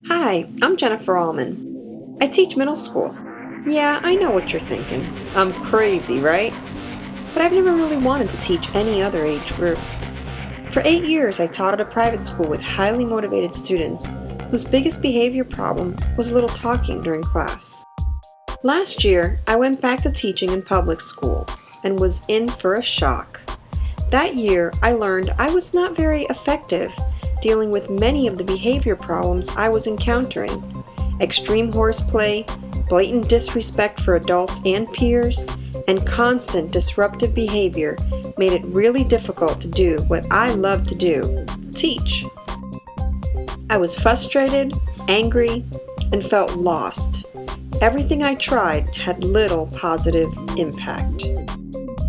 Hi, I'm Jennifer Allman. I teach middle school. Yeah, I know what you're thinking. I'm crazy, right? But I've never really wanted to teach any other age group. For 8 years, I taught at a private school with highly motivated students whose biggest behavior problem was little talking during class. Last year, I went back to teaching in public school and was in for a shock. That year, I learned I was not very effective dealing with many of the behavior problems I was encountering. Extreme horseplay, blatant disrespect for adults and peers, and constant disruptive behavior made it really difficult to do what I love to do, teach. I was frustrated, angry, and felt lost. Everything I tried had little positive impact.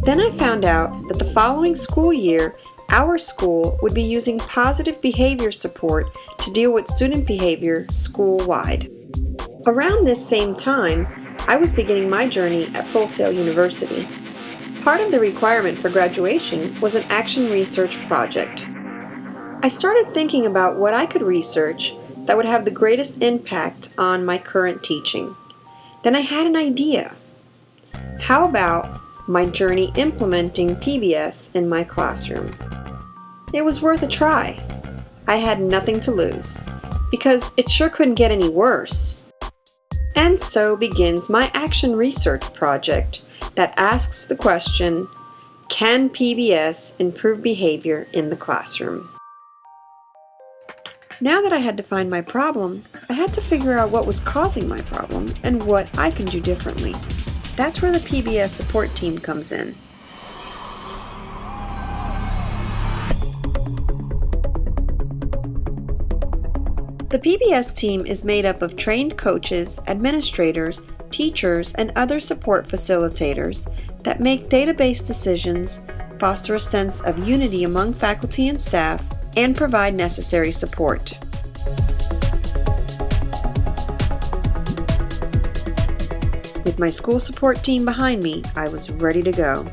Then I found out that the following school year, our school would be using positive behavior support to deal with student behavior school-wide. Around this same time, I was beginning my journey at Full Sail University. Part of the requirement for graduation was an action research project. I started thinking about what I could research that would have the greatest impact on my current teaching. Then I had an idea. How about my journey implementing PBS in my classroom? It was worth a try. I had nothing to lose, because it sure couldn't get any worse. And so begins my action research project that asks the question, can PBS improve behavior in the classroom? Now that I had defined my problem, I had to figure out what was causing my problem and what I can do differently. That's where the PBS support team comes in. The PBS team is made up of trained coaches, administrators, teachers, and other support facilitators that make database decisions, foster a sense of unity among faculty and staff, and provide necessary support. With my school support team behind me, I was ready to go.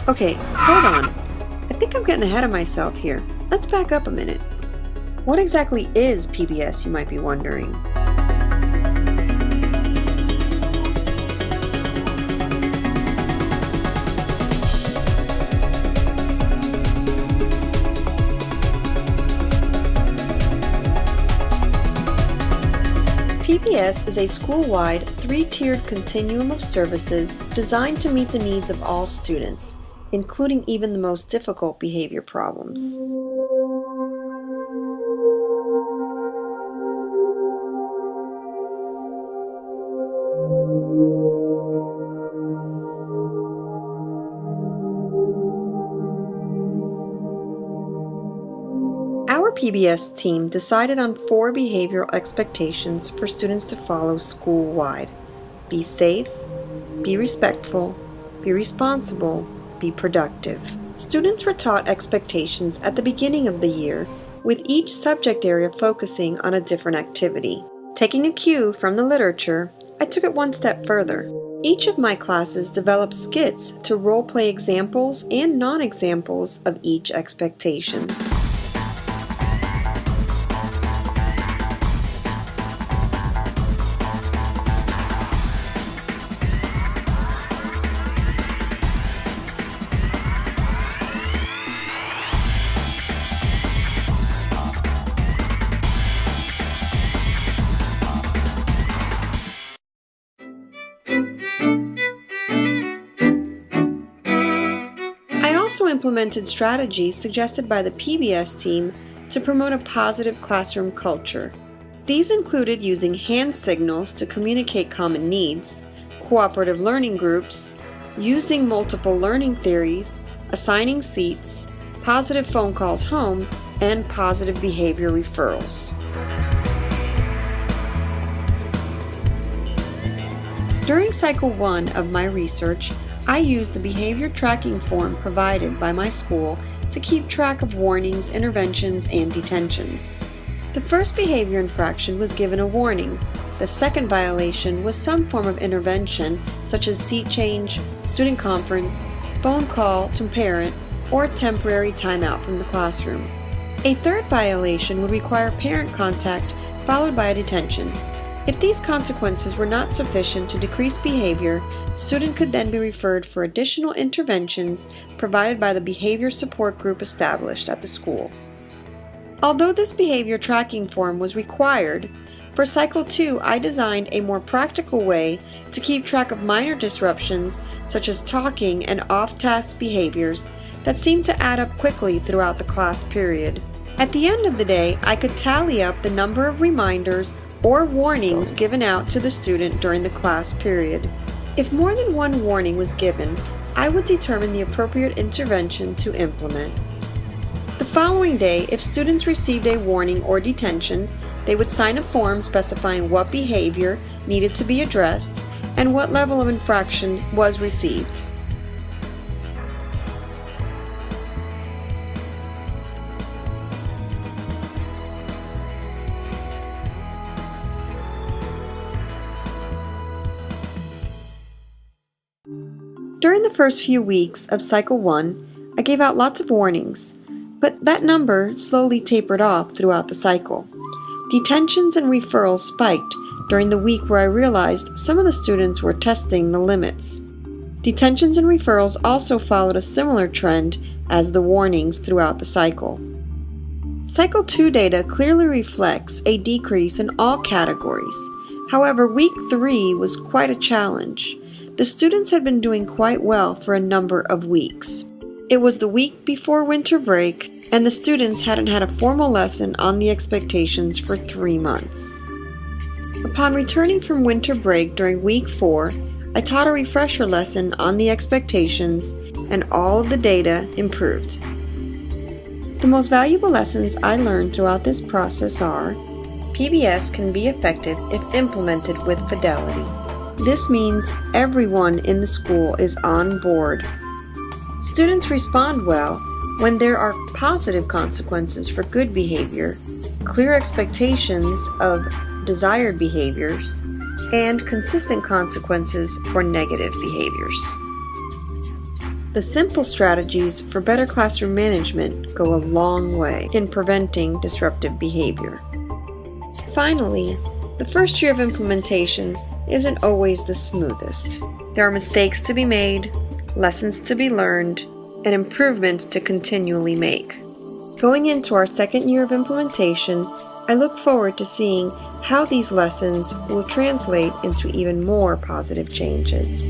Okay, hold on. I think I'm getting ahead of myself here. Let's back up a minute. What exactly is PBS, you might be wondering? PBS is a school-wide, three-tiered continuum of services designed to meet the needs of all students, including even the most difficult behavior problems. Our PBS team decided on 4 behavioral expectations for students to follow school-wide. Be safe, be respectful, be responsible, be productive. Students were taught expectations at the beginning of the year, with each subject area focusing on a different activity. Taking a cue from the literature, I took it one step further. Each of my classes developed skits to role-play examples and non-examples of each expectation. I also implemented strategies suggested by the PBS team to promote a positive classroom culture. These included using hand signals to communicate common needs, cooperative learning groups, using multiple learning theories, assigning seats, positive phone calls home, and positive behavior referrals. During Cycle 1 of my research, I used the behavior tracking form provided by my school to keep track of warnings, interventions, and detentions. The first behavior infraction was given a warning. The second violation was some form of intervention, such as seat change, student conference, phone call to parent, or a temporary timeout from the classroom. A third violation would require parent contact followed by a detention. If these consequences were not sufficient to decrease behavior, the student could then be referred for additional interventions provided by the behavior support group established at the school. Although this behavior tracking form was required, for Cycle 2 I designed a more practical way to keep track of minor disruptions such as talking and off-task behaviors that seemed to add up quickly throughout the class period. At the end of the day, I could tally up the number of reminders or warnings given out to the student during the class period. If more than one warning was given, I would determine the appropriate intervention to implement. The following day, if students received a warning or detention, they would sign a form specifying what behavior needed to be addressed and what level of infraction was received. During the first few weeks of Cycle 1, I gave out lots of warnings, but that number slowly tapered off throughout the cycle. Detentions and referrals spiked during the week where I realized some of the students were testing the limits. Detentions and referrals also followed a similar trend as the warnings throughout the cycle. Cycle 2 data clearly reflects a decrease in all categories. However, week 3 was quite a challenge. The students had been doing quite well for a number of weeks. It was the week before winter break, and the students hadn't had a formal lesson on the expectations for 3 months. Upon returning from winter break during week 4, I taught a refresher lesson on the expectations, and all of the data improved. The most valuable lessons I learned throughout this process are: PBS can be effective if implemented with fidelity. This means everyone in the school is on board. Students respond well when there are positive consequences for good behavior, clear expectations of desired behaviors, and consistent consequences for negative behaviors. The simple strategies for better classroom management go a long way in preventing disruptive behavior. Finally, the first year of implementation isn't always the smoothest. There are mistakes to be made, lessons to be learned, and improvements to continually make. Going into our second year of implementation, I look forward to seeing how these lessons will translate into even more positive changes.